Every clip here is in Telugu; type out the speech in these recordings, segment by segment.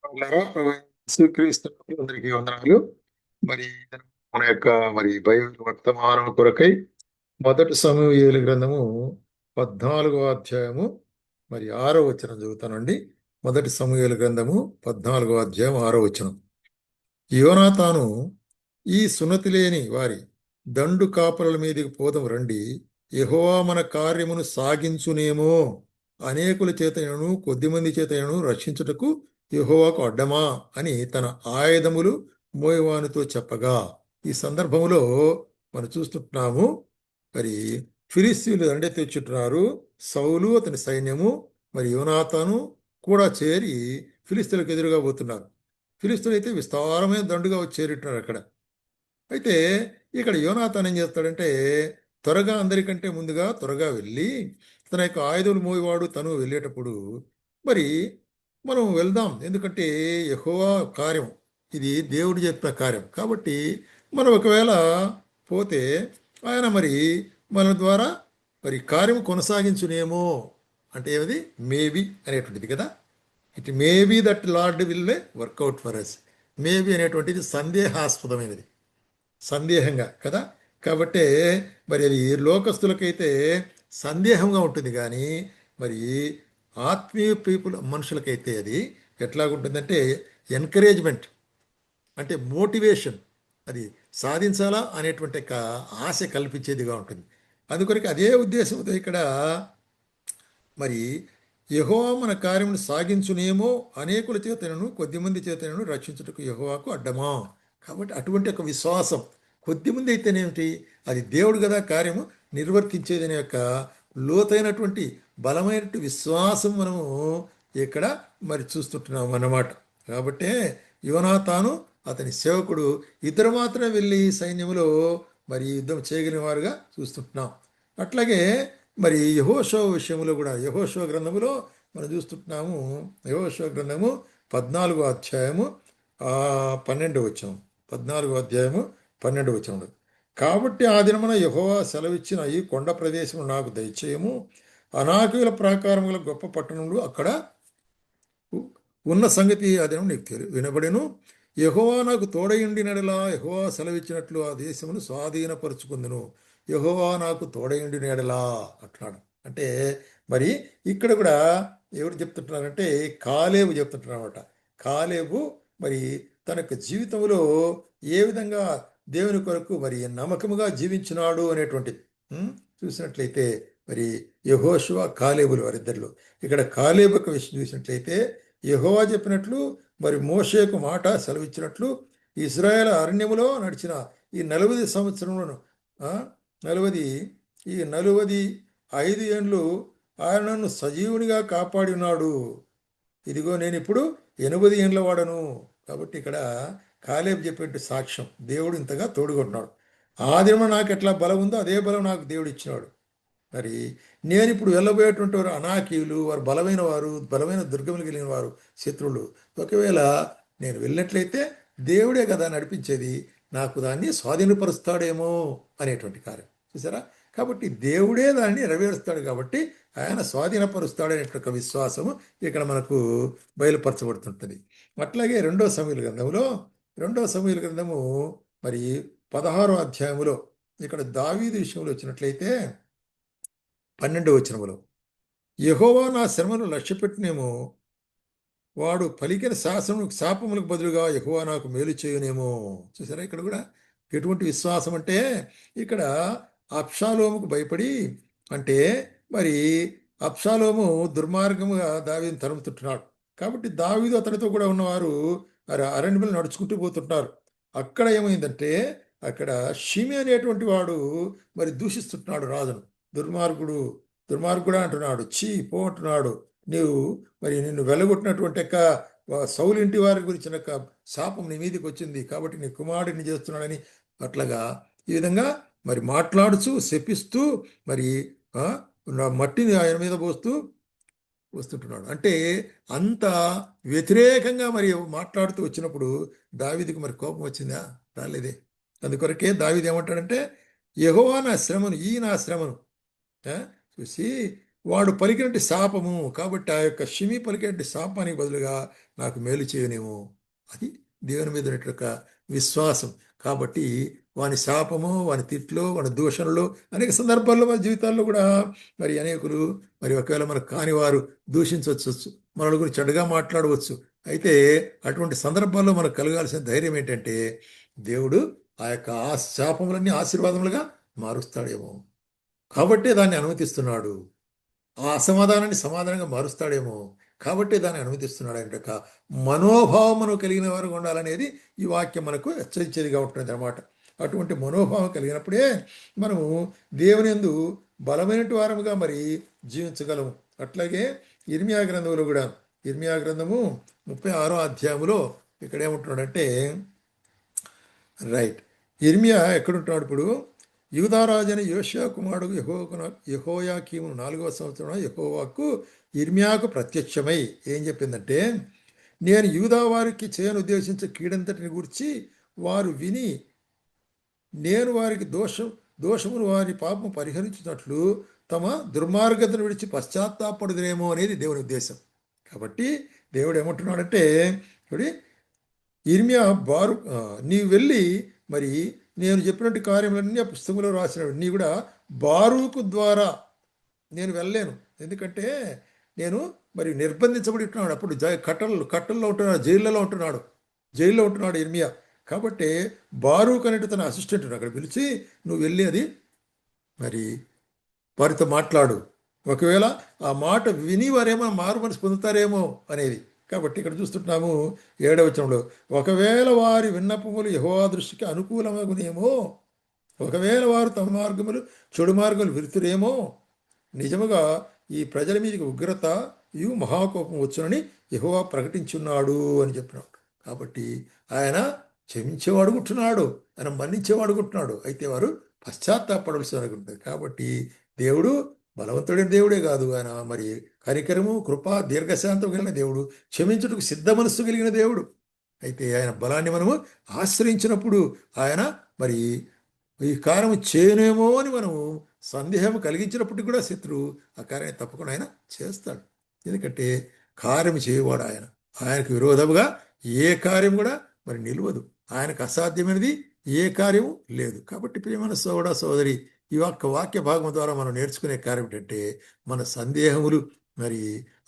వాళ్ళారా, యేసుక్రీస్తు అందరికీ వందనాలు. మరి మన యొక్క బైబిల్ వర్తమానం కొరకై మొదటి సమూయేలు గ్రంథము 14వ అధ్యాయము 6వ వచనం చదువుతానండి. మొదటి సమూయేలు గ్రంథము 14వ అధ్యాయం 6వ వచనం. యోనాతాను, ఈ సున్నతి లేని వారి దండు కాపరుల మీదకి పోదం రండి, యెహోవా మన కార్యమును సాగించునేమో, అనేకుల చేతను కొద్దిమంది చేతను రక్షించుటకు యెహోవాకు అడ్డమా అని తన ఆయుధములు మోయవానితో చెప్పగా. ఈ సందర్భంలో మనం చూస్తుంటున్నాము, మరి ఫిలిస్తీయులు దండె తెచ్చుంటున్నారు. సౌలు అతని సైన్యము యోనాతాను కూడా చేరి ఫిలిస్తీయులకు ఎదురుగా పోతున్నారు. ఫిలిస్తీయులు అయితే విస్తారమైన దండుగా వచ్చి చేరిట్టున్నారు అక్కడ. అయితే ఇక్కడ యోనాతాన్ ఏం చేస్తాడంటే, అందరికంటే ముందుగా త్వరగా వెళ్ళి తన యొక్క ఆయుధములు మోయవాడు తను వెళ్ళేటప్పుడు మరి మనం వెళ్దాం, ఎందుకంటే యెహోవా కార్యం, ఇది దేవుడు చెప్పిన కార్యం కాబట్టి మనం ఒకవేళ పోతే ఆయన మన ద్వారా కార్యం కొనసాగించునేమో, అంటే ఏది మేబీ అనేటువంటిది కదా. It maybe that lord will work out for us. Maybe అనేటువంటిది సందేహాస్పదమైనది, సందేహంగా కదా. కాబట్టి అది లోకస్తులకైతే సందేహంగా ఉంటుంది, కానీ ఆత్మీయ మనుషులకైతే అది ఎట్లాగుంటుందంటే ఎంకరేజ్మెంట్, అంటే మోటివేషన్, అది సాధించాలా అనేటువంటి ఆశ కల్పించేదిగా ఉంటుంది. అందుకొరకు అదే ఉద్దేశంతో ఇక్కడ మరి యెహోవా మన కార్యమును సాగించునేమో, అనేకుల చేతనను కొద్దిమంది చేతనను రక్షించుటకు యెహోవాకు అడ్డమా. కాబట్టి అటువంటి ఒక విశ్వాసం, కొద్దిమంది అయితేనేమిటి, అది దేవుడు కదా కార్యము నిర్వర్తించేది అనే యొక్క లోతైనటువంటి బలమైనటువంటి విశ్వాసం మనము ఇక్కడ చూస్తుంటున్నాం అన్నమాట. కాబట్టే యోనాతాను అతని సేవకుడు ఇద్దరు మాత్రమే వెళ్ళి సైన్యములో యుద్ధం చేయగలిగిన వారుగా చూస్తుంటున్నాం. అట్లాగే యెహోషువ విషయంలో కూడా, యెహోషువ గ్రంథములో మనం చూస్తుంటున్నాము. యెహోషువ గ్రంథము 14వ అధ్యాయము 12వ వచనం. 14వ అధ్యాయము 12వ వచనం. కాబట్టి ఆ దినమున యెహోవా సెలవిచ్చిన ఈ కొండ ప్రదేశము నాకు దయచేయము, అనాకీయుల ప్రాకారముల గొప్ప పట్టణములు అక్కడ ఉన్న సంగతి ఆ దినం నీకు వినబడెను. యెహోవా నాకు తోడయుండినెడలా, యెహోవా సెలవిచ్చినట్లు ఆ దేశమును స్వాధీనపరుచుకుందును. యెహోవా నాకు తోడయుండినెడలా అట్లాడు. అంటే ఇక్కడ కూడా ఎవరు చెప్తుంటున్నారంటే కాలేబు చెప్తుంటున్నారన్నమాట. కాలేబు తన యొక్క జీవితంలో ఏ విధంగా దేవుని కొరకు నమ్మకముగా జీవించినాడు అనేటువంటిది చూసినట్లయితే యెహోషువ కాలేబులు వారిద్దరిలో. ఇక్కడ కాలేబు యొక్క విషయం చూసినట్లయితే యెహోవా చెప్పినట్లు మోషేకు మాట సెలవిచ్చినట్లు ఇశ్రాయేలు అరణ్యములో నడిచిన ఈ 40 సంవత్సరములను 45 ఏండ్లు ఆయన నన్ను సజీవునిగా కాపాడి ఉన్నాడు. ఇదిగో నేను ఇప్పుడు 80 ఏండ్ల వాడను. కాబట్టి ఇక్కడ కాలేబు చెప్పే సాక్ష్యం, దేవుడు ఇంతగా తోడుకుంటున్నాడు. ఆ దినం నాకు ఎట్లా బలం ఉందో అదే బలం నాకు దేవుడు ఇచ్చినాడు. నేను ఇప్పుడు వెళ్ళబోయేటువంటి వారు అనాకీయులు, వారు బలమైన వారు, బలమైన దుర్గములు కలిగిన వారు, శత్రువులు. ఒకవేళ నేను వెళ్ళినట్లయితే దేవుడే కదా నడిపించేది, నాకు దాన్ని స్వాధీనపరుస్తాడేమో అనేటువంటి కార్యం చూసారా. కాబట్టి దేవుడే దాన్ని నెరవేరుస్తాడు, కాబట్టి ఆయన స్వాధీనపరుస్తాడు అనేటువంటి విశ్వాసము ఇక్కడ మనకు బయలుపరచబడుతుంటుంది. అట్లాగే 2వ సమూయేలు గ్రంథము 16వ అధ్యాయములో ఇక్కడ దావీదు విషయంలో వచ్చినట్లయితే 12వ వచనములో, యెహోవా నా శ్రమను లక్ష్యపెట్టినేమో, వాడు పలికిన శాపములకు బదులుగా యెహోవా నాకు మేలు చేయునేమో. చూసారా ఇక్కడ కూడా ఎటువంటి విశ్వాసం అంటే, ఇక్కడ అబ్షాలోముకు భయపడి, అంటే అబ్షాలోము దుర్మార్గముగా దావీదును తరుముతుంటున్నాడు. కాబట్టి దావీదు అతనితో కూడా ఉన్నవారు అరణ్యములు నడుచుకుంటూ పోతుంటారు. అక్కడ ఏమైందంటే, అక్కడ షిమి అనేటువంటి వాడు దూషిస్తుంటున్నాడు రాజును. దుర్మార్గుడా అంటున్నాడు, చీ పో అంటున్నాడు, నీవు నిన్ను వెలగొట్టినటువంటి యొక్క సౌలు ఇంటి వారి గురించిన శాపం నీ మీదకి వచ్చింది, కాబట్టి నీ కుమారుడిని చేస్తున్నాడని అట్లాగా ఈ విధంగా మాట్లాడుచు శపిస్తూ మట్టిని ఆయన మీద పోస్తూ వస్తుంటున్నాడు. అంటే అంత వ్యతిరేకంగా మాట్లాడుతూ వచ్చినప్పుడు దావీదుకి కోపం వచ్చిందా? రాలేదే. అందుకొరకే దావీదు ఏమంటాడంటే, యెహోవా నా శ్రమను, నా శ్రమను చూసి వాడు పలికినట్టు శాపము, కాబట్టి ఆ యొక్క షిమి పలికినట్టు శాపానికి బదులుగా నాకు మేలు చేయనేమో. అది దేవుని మీద ఉన్నటువంటి ఒక విశ్వాసం. కాబట్టి వాని శాపము, వాని తిట్లు, వాని దూషణలు అనేక సందర్భాల్లో మన జీవితాల్లో కూడా మరి అనేకులు మరి ఒకవేళ మనకు కాని వారు దూషించవచ్చు, మన గురించి చెడుగా మాట్లాడవచ్చు. అయితే అటువంటి సందర్భాల్లో మనకు కలగాల్సిన ధైర్యం ఏంటంటే దేవుడు ఆ యొక్క ఆ శాపములన్నీ ఆశీర్వాదములుగా మారుస్తాడేమో, కాబట్టే దాన్ని అనుమతిస్తున్నాడు. ఆ అసమాధానాన్ని సమాధానంగా మారుస్తాడేమో, కాబట్టి దాన్ని అనుమతిస్తున్నాడు. ఆయన యొక్క మనోభావమును కలిగిన వారు ఉండాలనేది ఈ వాక్యం మనకు హెచ్చరించేదిగా ఉంటుంది అన్నమాట. అటువంటి మనోభావం కలిగినప్పుడే మనము దేవుని యందు బలమైనటు వారముగా మరి జీవించగలము. అట్లాగే ఇర్మియా గ్రంథంలో కూడా, ఇర్మియా గ్రంథము 36వ అధ్యాయములో ఇక్కడ ఏమంటున్నాడంటే, రైట్, ఇర్మియా ఎక్కడుంటున్నాడు ఇప్పుడు? యూదారాజైన యోషియా కుమారుడు యెహోయాకీము 4వ సంవత్సరం యెహోవాకు ఇర్మియాకు ప్రత్యక్షమై ఏం చెప్పిందంటే, నేను యూదా వారికి చేయను ఉద్దేశించే కీడంతటిని గురించి వారు విని నేను వారికి దోషమును వారి పాపము పరిహరించినట్లు తమ దుర్మార్గతను విడిచి పశ్చాత్తాపడుదురేమో అనేది దేవుని ఉద్దేశం. కాబట్టి దేవుడు ఏమంటున్నాడంటే, చూడి, ఇర్మియా నీవు వెళ్ళి మరి నేను చెప్పినట్టు కార్యములన్నీ ఆ పుస్తకంలో రాసినాడు. నీ కూడా బారూకు ద్వారా నేను వెళ్ళలేను, ఎందుకంటే నేను మరి నిర్బంధించబడి ఉంటున్నాడు. అప్పుడు కట్టల్లో ఉంటున్నాడు, జైల్లో ఉంటున్నాడు ఇర్మియా. కాబట్టి బారూక్ అనేటి తన అసిస్టెంట్ అక్కడ పిలిచి నువ్వు వెళ్ళి అది మరి వారితో మాట్లాడు, ఒకవేళ ఆ మాట విని వారేమో మారు మనసు పొందుతారేమో అనేది. కాబట్టి ఇక్కడ చూస్తుంటున్నాము 7వ వచనంలో, ఒకవేళ వారి విన్నపములు యెహోవా దృష్టికి అనుకూలమగునేమో, ఒకవేళ వారు తమ మార్గములు చెడు మార్గములు విరుతురేమో, నిజముగా ఈ ప్రజల మీదకి ఉగ్రత మహాకోపం వచ్చునని యెహోవా ప్రకటించున్నాడు అని చెప్పినాడు. కాబట్టి ఆయన క్షమించేవాడు ఉంటున్నాడు, ఆయన మన్నించేవాడు ఉంటున్నాడు. అయితే వారు పశ్చాత్తాపడవలసి ఉంటుంది. కాబట్టి దేవుడు బలవంతుడైన దేవుడే కాదు, ఆయన మరి కనికరము, కృప, దీర్ఘశాంతం కలిగిన దేవుడు, క్షమించుటకు సిద్ధ మనస్సు కలిగిన దేవుడు. అయితే ఆయన బలాన్ని మనము ఆశ్రయించినప్పుడు ఆయన మరి ఈ కార్యం చేయనేమో అని మనము సందేహం కలిగించినప్పటికీ కూడా శత్రువు ఆ కార్యాన్ని తప్పకుండా ఆయన చేస్తాడు. ఎందుకంటే కార్యం చేయవాడు ఆయన. ఆయనకు విరోధముగా ఏ కార్యం కూడా మరి నిలవదు. ఆయనకు అసాధ్యమైనది ఏ కార్యము లేదు. కాబట్టి ప్రియమైన సోదర సోదరి, ఈ యొక్క వాక్య భాగం ద్వారా మనం నేర్చుకునే కార్యం ఏంటంటే, మన సందేహములు మరి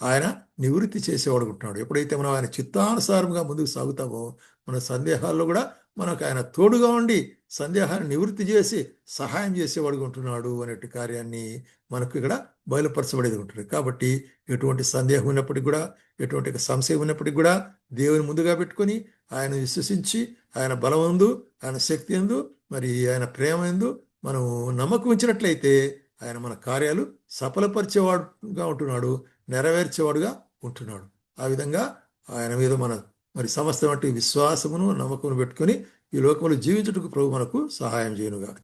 ఆయన నివృత్తి చేసేవాడు ఉంటున్నాడు. ఎప్పుడైతే మనం ఆయన చిత్తానుసారంగా ముందుకు సాగుతామో మన సందేహాల్లో కూడా మనకు ఆయన తోడుగా ఉండి సందేహాన్ని నివృత్తి చేసి సహాయం చేసేవాడుగా ఉంటున్నాడు అనేటి కార్యాన్ని మనకు ఇక్కడ బయలుపరచబడేది ఉంటుంది. కాబట్టి ఎటువంటి సందేహం ఉన్నప్పటికీ కూడా, ఎటువంటి సంశయం ఉన్నప్పటికీ కూడా దేవుని ముందుగా పెట్టుకొని ఆయన విశ్వసించి ఆయన బలమందు, ఆయన శక్తి ఎందు, మరి ఆయన ప్రేమ ఎందు మనం నమ్మకం ఉంచినట్లయితే ఆయన మన కార్యాలు సఫలపరిచేవాడుగా ఉంటున్నాడు, నెరవేర్చేవాడుగా ఉంటున్నాడు. ఆ విధంగా ఆయన మీద మన మరి సమస్త వంటి విశ్వాసమును, నమ్మకమును పెట్టుకొని ఈ లోకంలో జీవించుటకు ప్రభు మనకు సహాయం చేయనుగా.